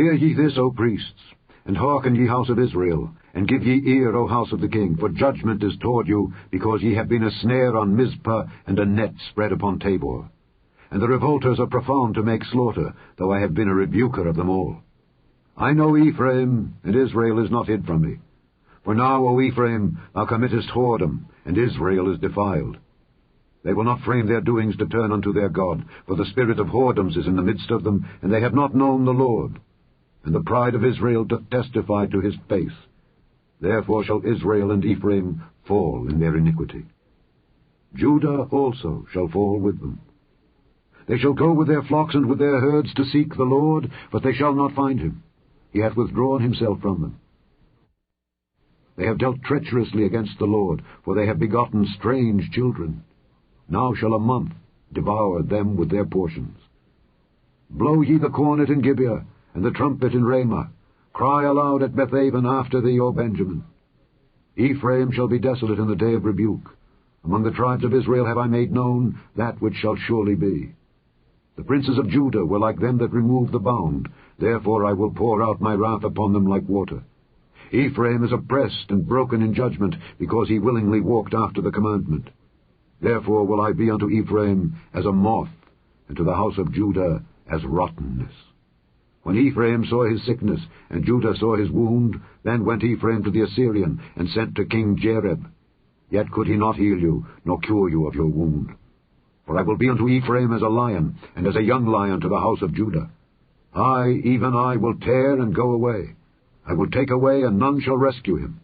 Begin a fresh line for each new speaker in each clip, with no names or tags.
Hear ye this, O priests, and hearken, ye house of Israel, and give ye ear, O house of the king, for judgment is toward you, because ye have been a snare on Mizpah, and a net spread upon Tabor. And the revolters are profound to make slaughter, though I have been a rebuker of them all. I know Ephraim, and Israel is not hid from me. For now, O Ephraim, thou committest whoredom, and Israel is defiled. They will not frame their doings to turn unto their God, for the spirit of whoredoms is in the midst of them, and they have not known the Lord. And the pride of Israel doth testify to his face. Therefore shall Israel and Ephraim fall in their iniquity. Judah also shall fall with them. They shall go with their flocks and with their herds to seek the Lord, but they shall not find him. He hath withdrawn himself from them. They have dealt treacherously against the Lord, for they have begotten strange children. Now shall a month devour them with their portions. Blow ye the cornet in Gibeah, and the trumpet in Ramah. Cry aloud at Bethaven after thee, O Benjamin. Ephraim shall be desolate in the day of rebuke. Among the tribes of Israel have I made known that which shall surely be. The princes of Judah were like them that remove the bound. Therefore I will pour out my wrath upon them like water. Ephraim is oppressed and broken in judgment, because he willingly walked after the commandment. Therefore will I be unto Ephraim as a moth, and to the house of Judah as rottenness. When Ephraim saw his sickness, and Judah saw his wound, then went Ephraim to the Assyrian, and sent to King Jareb. Yet could he not heal you, nor cure you of your wound. For I will be unto Ephraim as a lion, and as a young lion to the house of Judah. I, even I, will tear and go away. I will take away, and none shall rescue him.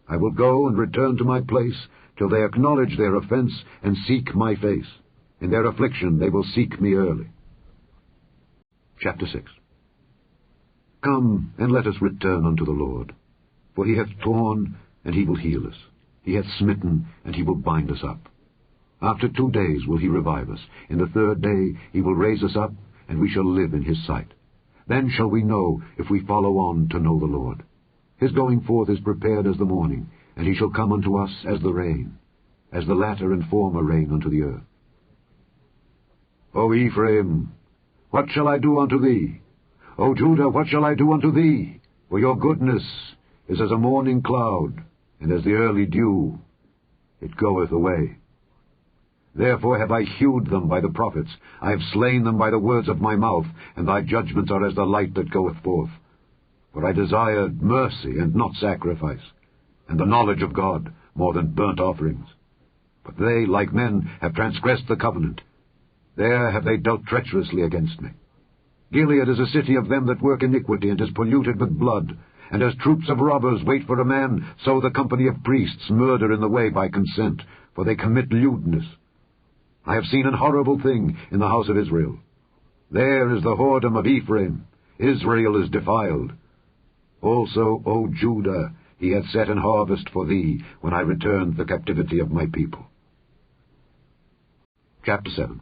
I will go and return to my place, till they acknowledge their offense, and seek my face. In their affliction they will seek me early. Chapter 6. Come, and let us return unto the Lord. For he hath torn, and he will heal us. He hath smitten, and he will bind us up. After 2 days will he revive us. In the 3rd day he will raise us up, and we shall live in his sight. Then shall we know, if we follow on to know the Lord. His going forth is prepared as the morning, and he shall come unto us as the rain, as the latter and former rain unto the earth. O Ephraim, what shall I do unto thee? O Judah, what shall I do unto thee? For your goodness is as a morning cloud, and as the early dew. It goeth away. Therefore have I hewed them by the prophets. I have slain them by the words of my mouth, and thy judgments are as the light that goeth forth. For I desired mercy and not sacrifice, and the knowledge of God more than burnt offerings. But they, like men, have transgressed the covenant. There have they dealt treacherously against me. Gilead is a city of them that work iniquity, and is polluted with blood. And as troops of robbers wait for a man, so the company of priests murder in the way by consent, for they commit lewdness. I have seen an horrible thing in the house of Israel. There is the whoredom of Ephraim. Israel is defiled. Also, O Judah, he hath set an harvest for thee, when I returned the captivity of my people. Chapter 7.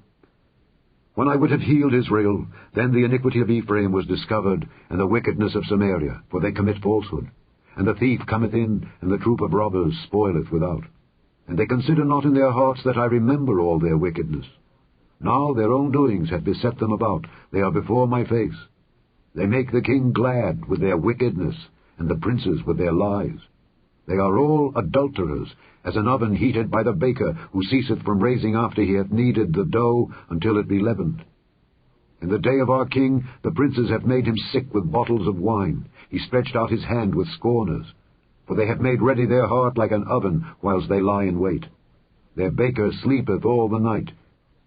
When I would have healed Israel, then the iniquity of Ephraim was discovered, and the wickedness of Samaria, for they commit falsehood. And the thief cometh in, and the troop of robbers spoileth without. And they consider not in their hearts that I remember all their wickedness. Now their own doings have beset them about. They are before my face. They make the king glad with their wickedness, and the princes with their lies. They are all adulterers, as an oven heated by the baker, who ceaseth from raising after he hath kneaded the dough until it be leavened. In the day of our king the princes have made him sick with bottles of wine. He stretched out his hand with scorners. For they have made ready their heart like an oven, whilst they lie in wait. Their baker sleepeth all the night.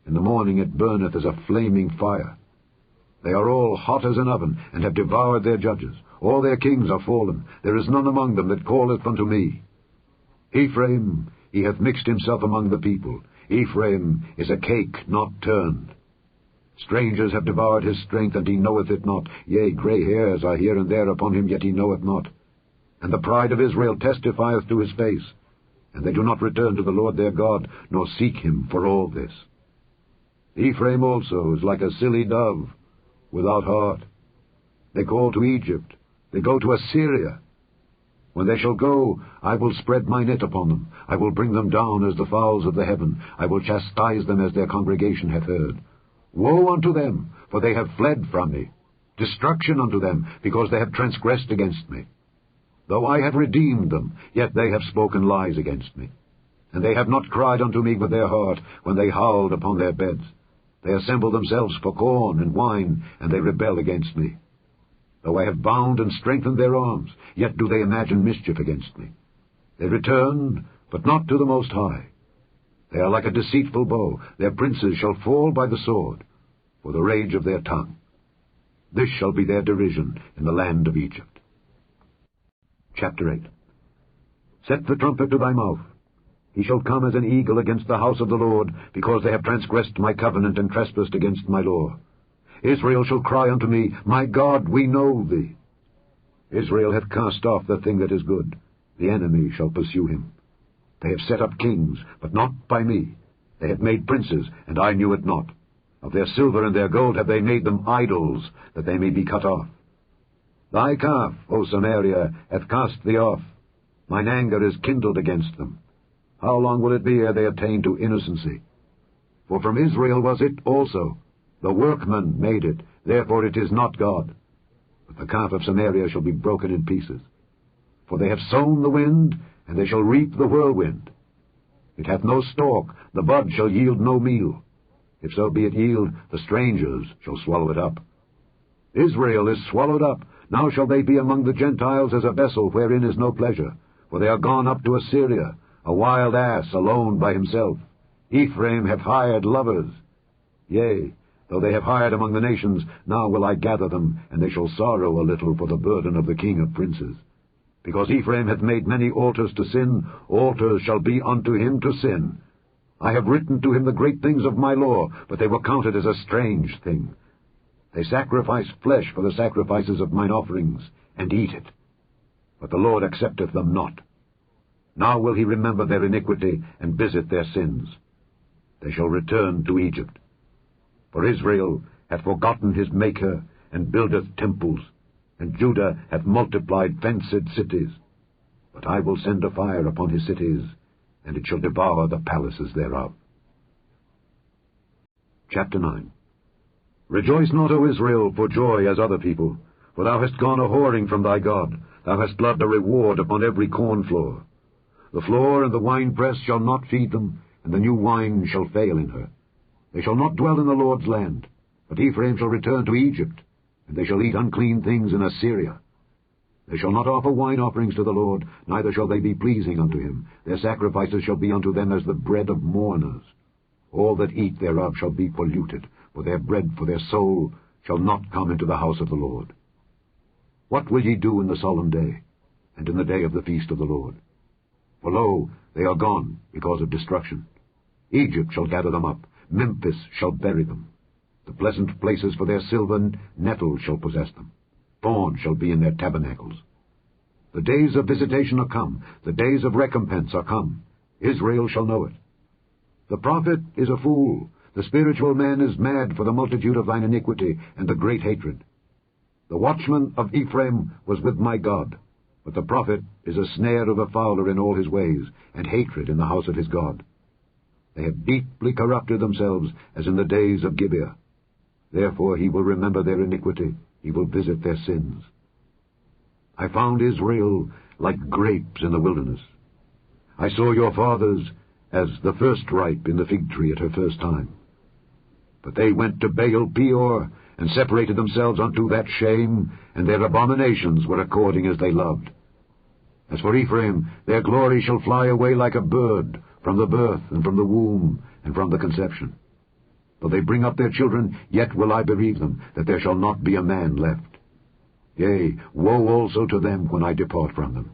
In the morning it burneth as a flaming fire. They are all hot as an oven, and have devoured their judges. All their kings are fallen. There is none among them that calleth unto me. Ephraim, he hath mixed himself among the people. Ephraim is a cake not turned. Strangers have devoured his strength, and he knoweth it not. Yea, grey hairs are here and there upon him, yet he knoweth not. And the pride of Israel testifieth to his face. And they do not return to the Lord their God, nor seek him for all this. Ephraim also is like a silly dove, without heart. They call to Egypt, they go to Assyria. When they shall go, I will spread my net upon them. I will bring them down as the fowls of the heaven. I will chastise them as their congregation hath heard. Woe unto them, for they have fled from me. Destruction unto them, because they have transgressed against me. Though I have redeemed them, yet they have spoken lies against me. And they have not cried unto me with their heart, when they howled upon their beds. They assemble themselves for corn and wine, and they rebel against me. Though I have bound and strengthened their arms, yet do they imagine mischief against me. They return, but not to the Most High. They are like a deceitful bow. Their princes shall fall by the sword, for the rage of their tongue. This shall be their derision in the land of Egypt. Chapter 8. Set the trumpet to thy mouth. He shall come as an eagle against the house of the Lord, because they have transgressed my covenant and trespassed against my law. Israel shall cry unto me, My God, we know thee. Israel hath cast off the thing that is good. The enemy shall pursue him. They have set up kings, but not by me. They have made princes, and I knew it not. Of their silver and their gold have they made them idols, that they may be cut off. Thy calf, O Samaria, hath cast thee off. Mine anger is kindled against them. How long will it be ere they attain to innocency? For from Israel was it also. The workman made it, therefore it is not God. But the calf of Samaria shall be broken in pieces. For they have sown the wind, and they shall reap the whirlwind. It hath no stalk, the bud shall yield no meal. If so be it yield, the strangers shall swallow it up. Israel is swallowed up. Now shall they be among the Gentiles as a vessel wherein is no pleasure. For they are gone up to Assyria, a wild ass alone by himself. Ephraim hath hired lovers. Yea, though they have hired among the nations, now will I gather them, and they shall sorrow a little for the burden of the king of princes. Because Ephraim hath made many altars to sin, altars shall be unto him to sin. I have written to him the great things of my law, but they were counted as a strange thing. They sacrifice flesh for the sacrifices of mine offerings, and eat it. But the Lord accepteth them not. Now will he remember their iniquity, and visit their sins. They shall return to Egypt. For Israel hath forgotten his Maker, and buildeth temples, and Judah hath multiplied fenced cities. But I will send a fire upon his cities, and it shall devour the palaces thereof. Chapter 9. Rejoice not, O Israel, for joy as other people, for thou hast gone a-whoring from thy God. Thou hast loved a reward upon every corn floor. The floor and the winepress shall not feed them, and the new wine shall fail in her. They shall not dwell in the Lord's land, but Ephraim shall return to Egypt, and they shall eat unclean things in Assyria. They shall not offer wine offerings to the Lord, neither shall they be pleasing unto him. Their sacrifices shall be unto them as the bread of mourners. All that eat thereof shall be polluted, for their bread for their soul shall not come into the house of the Lord. What will ye do in the solemn day, and in the day of the feast of the Lord? For lo, they are gone because of destruction. Egypt shall gather them up, Memphis shall bury them. The pleasant places for their silver nettles shall possess them. Thorn shall be in their tabernacles. The days of visitation are come, the days of recompense are come. Israel shall know it. The prophet is a fool, the spiritual man is mad for the multitude of thine iniquity and the great hatred. The watchman of Ephraim was with my God, but the prophet is a snare of a fowler in all his ways, and hatred in the house of his God. They have deeply corrupted themselves, as in the days of Gibeah. Therefore he will remember their iniquity, he will visit their sins. I found Israel like grapes in the wilderness. I saw your fathers as the first ripe in the fig tree at her first time. But they went to Baal Peor, and separated themselves unto that shame, and their abominations were according as they loved. As for Ephraim, their glory shall fly away like a bird, from the birth, and from the womb, and from the conception. Though they bring up their children, yet will I bereave them, that there shall not be a man left. Yea, woe also to them when I depart from them.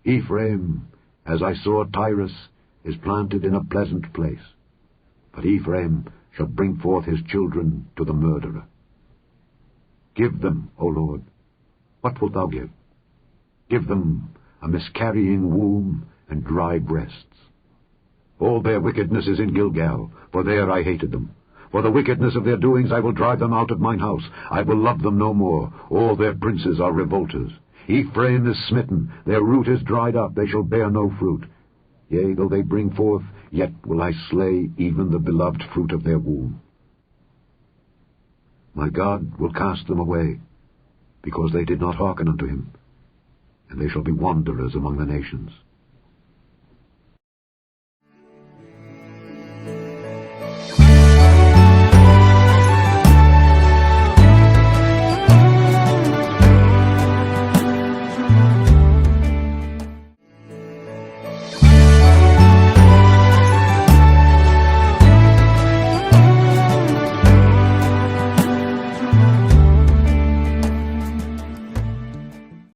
Ephraim, as I saw Tyrus, is planted in a pleasant place. But Ephraim shall bring forth his children to the murderer. Give them, O Lord, what wilt thou give? Give them a miscarrying womb and dry breasts. All their wickedness is in Gilgal, for there I hated them. For the wickedness of their doings I will drive them out of mine house. I will love them no more. All their princes are revolters. Ephraim is smitten, their root is dried up, they shall bear no fruit. Yea, though they bring forth, yet will I slay even the beloved fruit of their womb. My God will cast them away, because they did not hearken unto him, and they shall be wanderers among the nations.